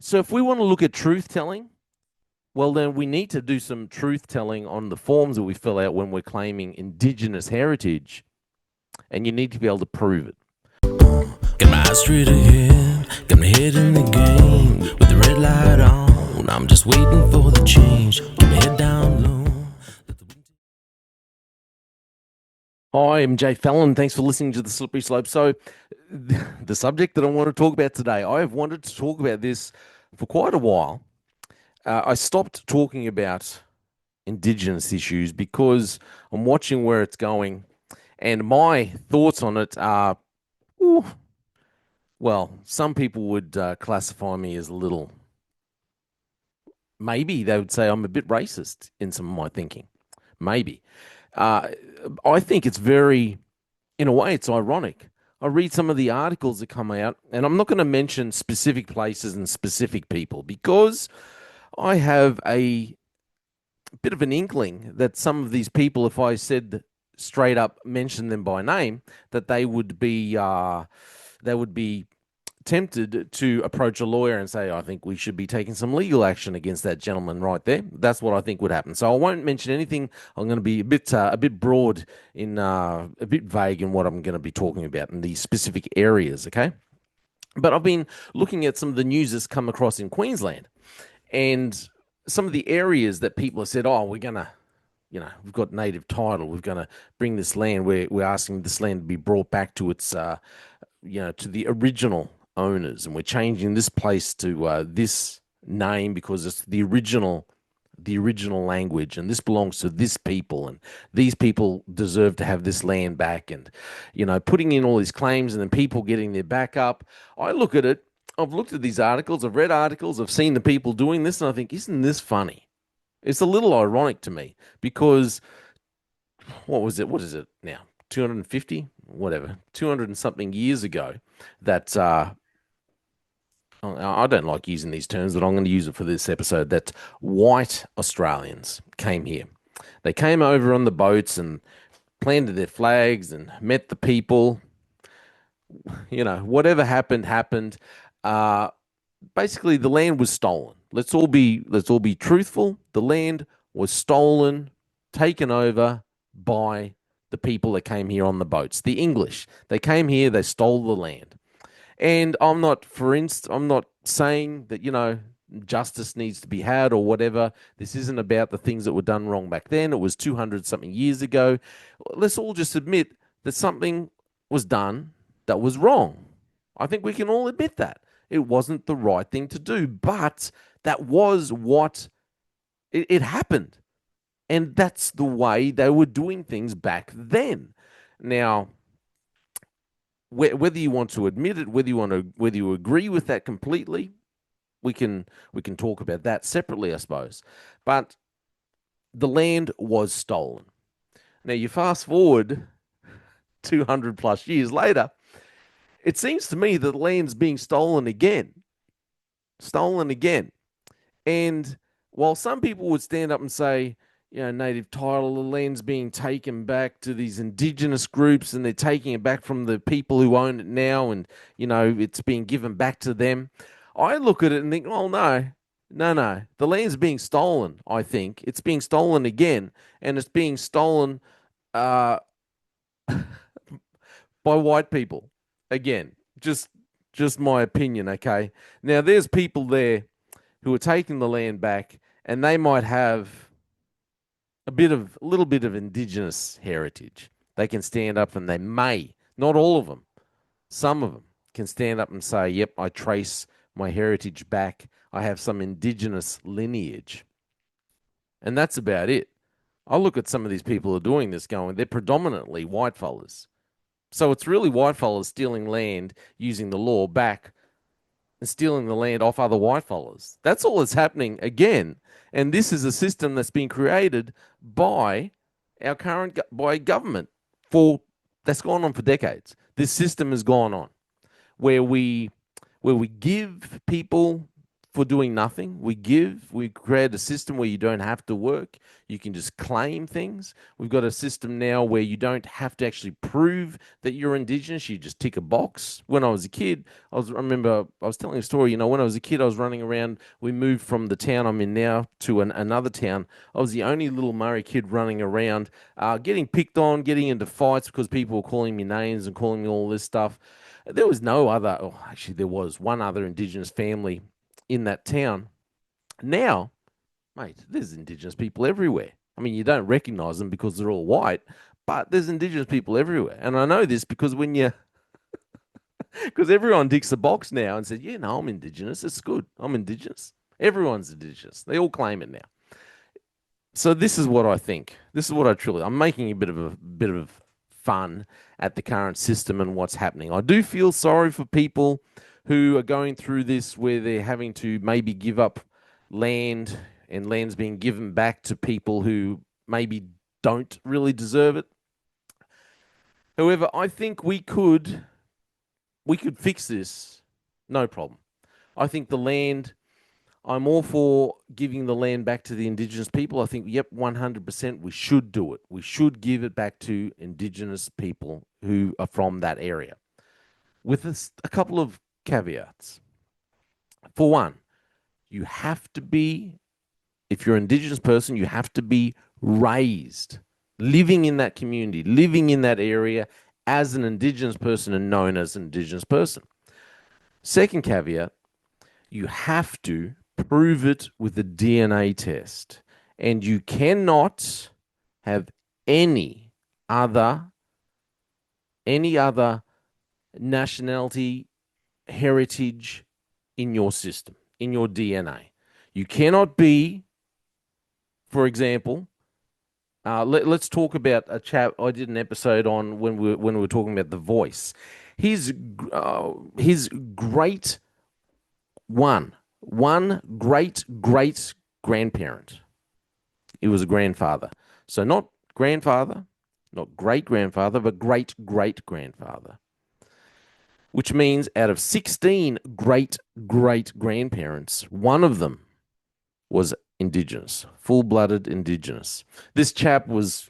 So if we want to look at truth telling, well, then we need to do some truth telling on the forms that we fill out when we're claiming Indigenous heritage, and you need to be able to prove it. Got my eyes straight ahead, got my head in the game. With the red light on, I'm just waiting for the change. Get my head down low. Hi, I'm Jay Fallon. Thanks for listening to The Slippery Slope. So, the subject that I want to talk about today, I have wanted to talk about this for quite a while. I stopped talking about Indigenous issues because I'm watching where it's going, and my thoughts on it are, ooh, well, some people would classify me as a little, maybe they would say I'm a bit racist in some of my thinking. Maybe. Uh, I think it's very, in a way, it's ironic. I read some of the articles that come out, and I'm not going to mention specific places and specific people because I have a bit of an inkling that some of these people, if I said straight up, mention them by name, that they would be tempted to approach a lawyer and say, I think we should be taking some legal action against that gentleman right there. That's what I think would happen. So I won't mention anything. I'm going to be a bit broad in a bit vague in what I'm going to be talking about in these specific areas. Okay. But I've been looking at some of the news that's come across in Queensland and some of the areas that people have said, oh, we're going to, we've got native title. We're going to bring this land. We're asking this land to be brought back to its, to the original owners, and we're changing this place to this name because it's the original language, and this belongs to this people, and these people deserve to have this land back, and putting in all these claims, and then people getting their back up. I look at it. I've looked at these articles. I've read articles. I've seen the people doing this, and I think, isn't this funny? It's a little ironic to me because what was it? What is it now? 250, whatever, 200 and something years ago, that I don't like using these terms, but I'm going to use it for this episode, that white Australians came here. They came over on the boats and planted their flags and met the people. Whatever happened, happened. Uh, Basically, the land was stolen. Let's all be truthful. The land was stolen, taken over by the people that came here on the boats. The English. They came here, they stole the land. And I'm not saying that, justice needs to be had or whatever. This isn't about the things that were done wrong back then. It was 200 something years ago. Let's all just admit that something was done that was wrong. I think we can all admit that. It wasn't the right thing to do, but that was what it happened. And that's the way they were doing things back then. Now, whether you want to admit it, whether you agree with that completely, we can talk about that separately, I suppose. But the land was stolen. Now you fast forward 200 plus years later, it seems to me that the land's being stolen again. And while some people would stand up and say, native title, the land's being taken back to these indigenous groups and they're taking it back from the people who own it now, and, it's being given back to them. I look at it and think, oh, no, no, no. The land's being stolen, I think. It's being stolen again, and it's being stolen uh, by white people. Again, just my opinion, okay? Now, there's people there who are taking the land back, and they might have a little bit of indigenous heritage. They can stand up and they may, not all of them, some of them can stand up and say, yep, I trace my heritage back. I have some indigenous lineage. And that's about it. I look at some of these people who are doing this going, they're predominantly white fellas. So it's really white fellas stealing land using the law back and stealing the land off other white fellas. That's all that's happening again. And this is a system that's been created by our current by government for that's gone on for decades. This system has gone on where we give people for doing nothing. We give, we create a system where you don't have to work. You can just claim things. We've got a system now where you don't have to actually prove that you're Indigenous. You just tick a box. When I was a kid, I remember I was telling a story. When I was a kid, I was running around. We moved from the town I'm in now to another town. I was the only little Murray kid running around, getting picked on, getting into fights because people were calling me names and calling me all this stuff. There was no other, oh, actually, there was one other Indigenous family in that town. Now, mate, there's Indigenous people everywhere. I mean, you don't recognize them because they're all white, but there's Indigenous people everywhere. And I know this because because everyone ticks the box now and says, yeah, no, I'm Indigenous. It's good. I'm Indigenous. Everyone's Indigenous. They all claim it now. So this is what I think. This is what I'm making a bit of fun at the current system and what's happening. I do feel sorry for people who are going through this where they're having to maybe give up land and land's being given back to people who maybe don't really deserve it. However, I think we could fix this, no problem. I think the land, I'm all for giving the land back to the Indigenous people. I think, yep, 100% we should do it. We should give it back to Indigenous people who are from that area with a couple of caveats. For one, you have to be, if you're an Indigenous person, you have to be raised, living in that community, living in that area as an Indigenous person and known as an Indigenous person. Second caveat, you have to prove it with a DNA test. And you cannot have other any other nationality, heritage in your system, in your DNA. You cannot be, for example, let's talk about a chap I did an episode on when we were talking about The Voice. His great one great great grandparent. He was a grandfather. So not grandfather, not great grandfather, but great great grandfather. Which means out of 16 great great grandparents, one of them was Indigenous, full blooded Indigenous. This chap was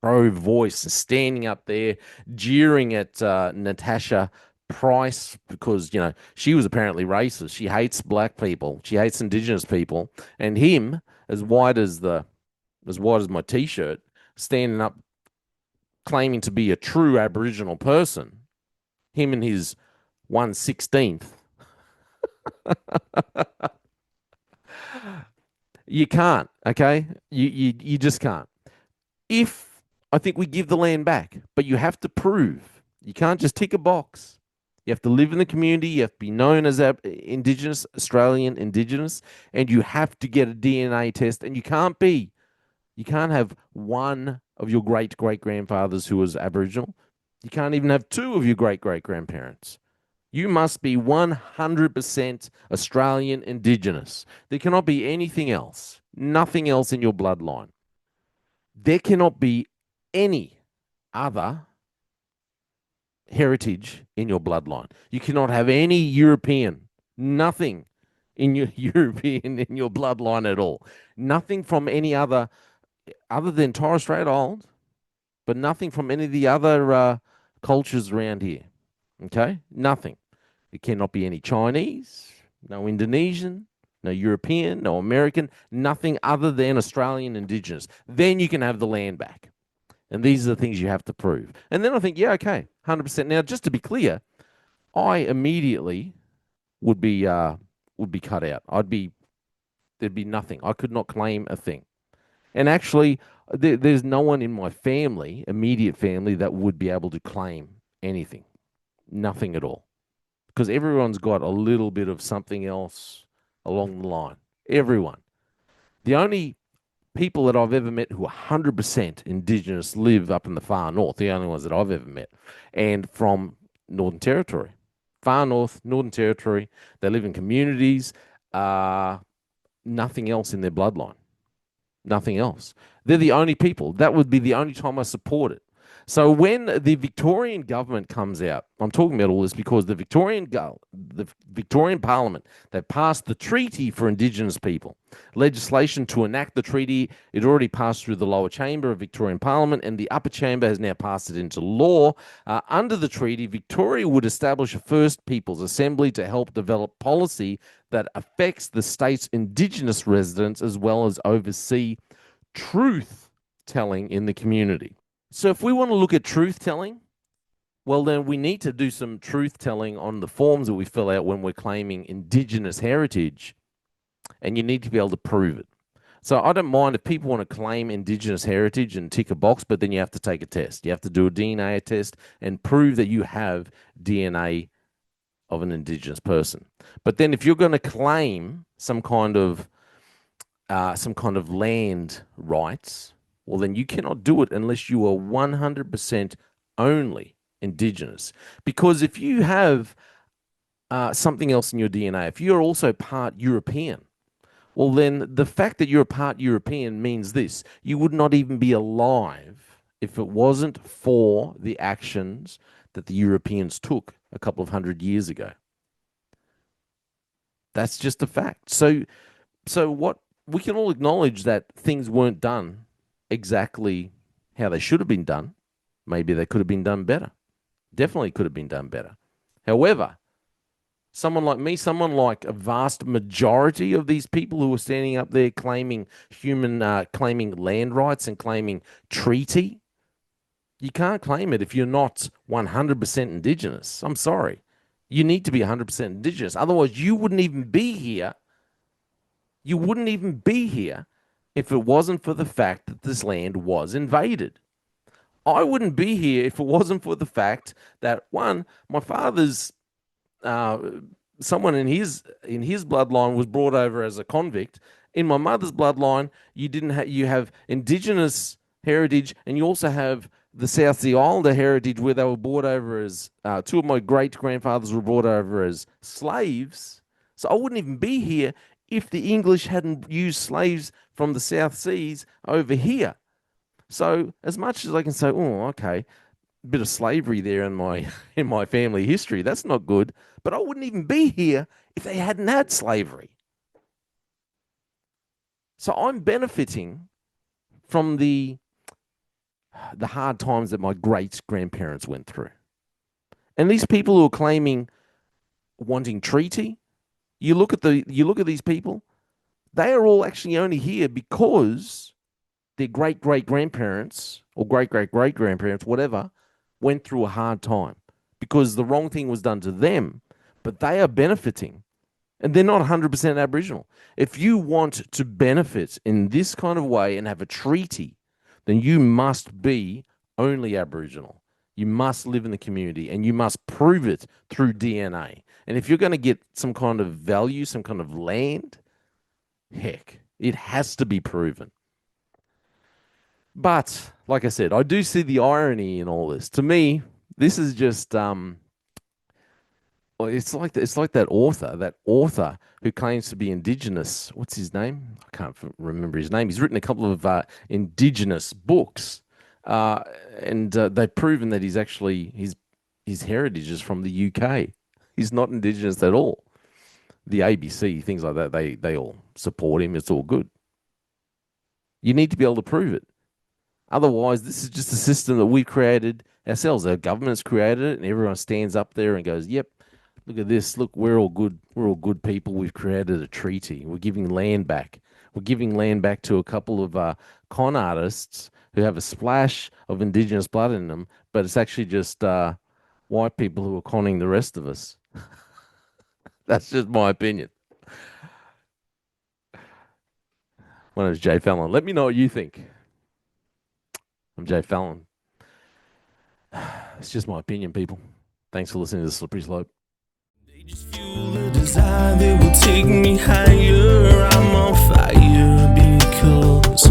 pro voice, standing up there, jeering at Natasha Price because, she was apparently racist. She hates black people, she hates Indigenous people, and him, as white as my t-shirt, standing up claiming to be a true Aboriginal person, him and his 1/16th. You can't, okay? You just can't. If I think we give the land back, but you have to prove. You can't just tick a box. You have to live in the community. You have to be known as Indigenous, Australian Indigenous, and you have to get a DNA test. And you can't have one of your great great grandfathers who was Aboriginal. You can't even have two of your great great grandparents. You must be 100% Australian Indigenous. There cannot be anything else, nothing else in your bloodline. There cannot be any other heritage in your bloodline. You cannot have any European, nothing in your European in your bloodline at all. Nothing from any other than Torres Strait Island, but nothing from any of the other cultures around here. Okay? Nothing. It cannot be any Chinese, no Indonesian, no European, no American, nothing other than Australian Indigenous. Then you can have the land back. And these are the things you have to prove. And then I think, yeah, okay, 100%. Now, just to be clear, I immediately would be cut out. There'd be nothing. I could not claim a thing. And actually, there's no one in my family, immediate family, that would be able to claim anything. Nothing at all. Because everyone's got a little bit of something else along the line. Everyone. The only people that I've ever met who are 100% Indigenous live up in the far north, the only ones that I've ever met, and from Northern Territory. Far north, Northern Territory. They live in communities, nothing else in their bloodline. Nothing else. They're the only people. That would be the only time I support it. So when the Victorian government comes out, I'm talking about all this because the Victorian Parliament, they passed the treaty for Indigenous people. Legislation to enact the treaty, it already passed through the lower chamber of Victorian Parliament, and the upper chamber has now passed it into law. Under the treaty, Victoria would establish a First Peoples Assembly to help develop policy that affects the state's Indigenous residents as well as oversee truth telling in the community. So if we want to look at truth telling, well, then we need to do some truth telling on the forms that we fill out when we're claiming Indigenous heritage, and you need to be able to prove it. So I don't mind if people want to claim Indigenous heritage and tick a box, but then you have to take a test. You have to do a DNA test and prove that you have DNA of an Indigenous person. But then if you're going to claim some kind of land rights, well, then you cannot do it unless you are 100% only Indigenous. Because if you have something else in your DNA, if you're also part European, well, then the fact that you're a part European means this: you would not even be alive if it wasn't for the actions that the Europeans took a couple of 100 years ago. That's just a fact. So what we can all acknowledge that things weren't done exactly how they should have been done. Maybe they could have been done better. Definitely could have been done better. However, someone like me, someone like a vast majority of these people who are standing up there claiming claiming land rights and claiming treaty, you can't claim it if you're not 100% Indigenous. I'm sorry. You need to be 100% Indigenous. Otherwise, you wouldn't even be here. You wouldn't even be here if it wasn't for the fact that this land was invaded. I wouldn't be here if it wasn't for the fact that, one, my father's someone in his bloodline was brought over as a convict. In my mother's bloodline, you have Indigenous heritage, and you also have the South Sea Islander heritage, where they were brought over as two of my great grandfathers were brought over as slaves. So I wouldn't even be here if the English hadn't used slaves from the South Seas over here. So as much as I can say, oh, okay, a bit of slavery there in my family history, that's not good. But I wouldn't even be here if they hadn't had slavery. So I'm benefiting from the hard times that my great grandparents went through. And these people who are claiming wanting treaty, you look at these people, they are all actually only here because their great great grandparents or great great great grandparents, whatever, went through a hard time because the wrong thing was done to them, but they are benefiting, and they're not 100% Aboriginal. If you want to benefit in this kind of way and have a treaty, then you must be only Aboriginal. You must live in the community, and you must prove it through DNA. And if you're going to get some kind of value, some kind of land, heck, it has to be proven. But like I said, I do see the irony in all this. To me, this is just it's like that author who claims to be Indigenous. What's his name? I can't remember his name. He's written a couple of Indigenous books, and they've proven that his heritage is from the UK. He's not Indigenous at all. The ABC, things like that, they all support him. It's all good. You need to be able to prove it. Otherwise, this is just a system that we've created ourselves. Our government's created it, and everyone stands up there and goes, "Yep, look at this. Look, we're all good. We're all good people. We've created a treaty. We're giving land back. We're giving land back to a couple of con artists who have a splash of Indigenous blood in them, but it's actually just white people who are conning the rest of us." That's just my opinion. My name is Jay Fallon. Let me know what you think. I'm Jay Fallon. It's just my opinion, people. Thanks for listening to The Slippery Slope. They just fuel a desire that will take me higher. I'm on fire because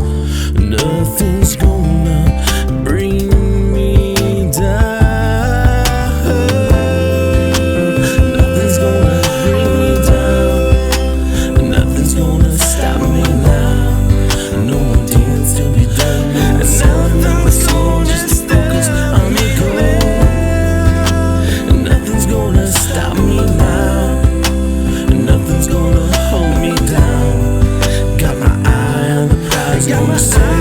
nothing's gonna bring me down. Nothing's gonna bring me down. Nothing's gonna stop me now. No more deals to be done. And nothing's gonna just focus on the side.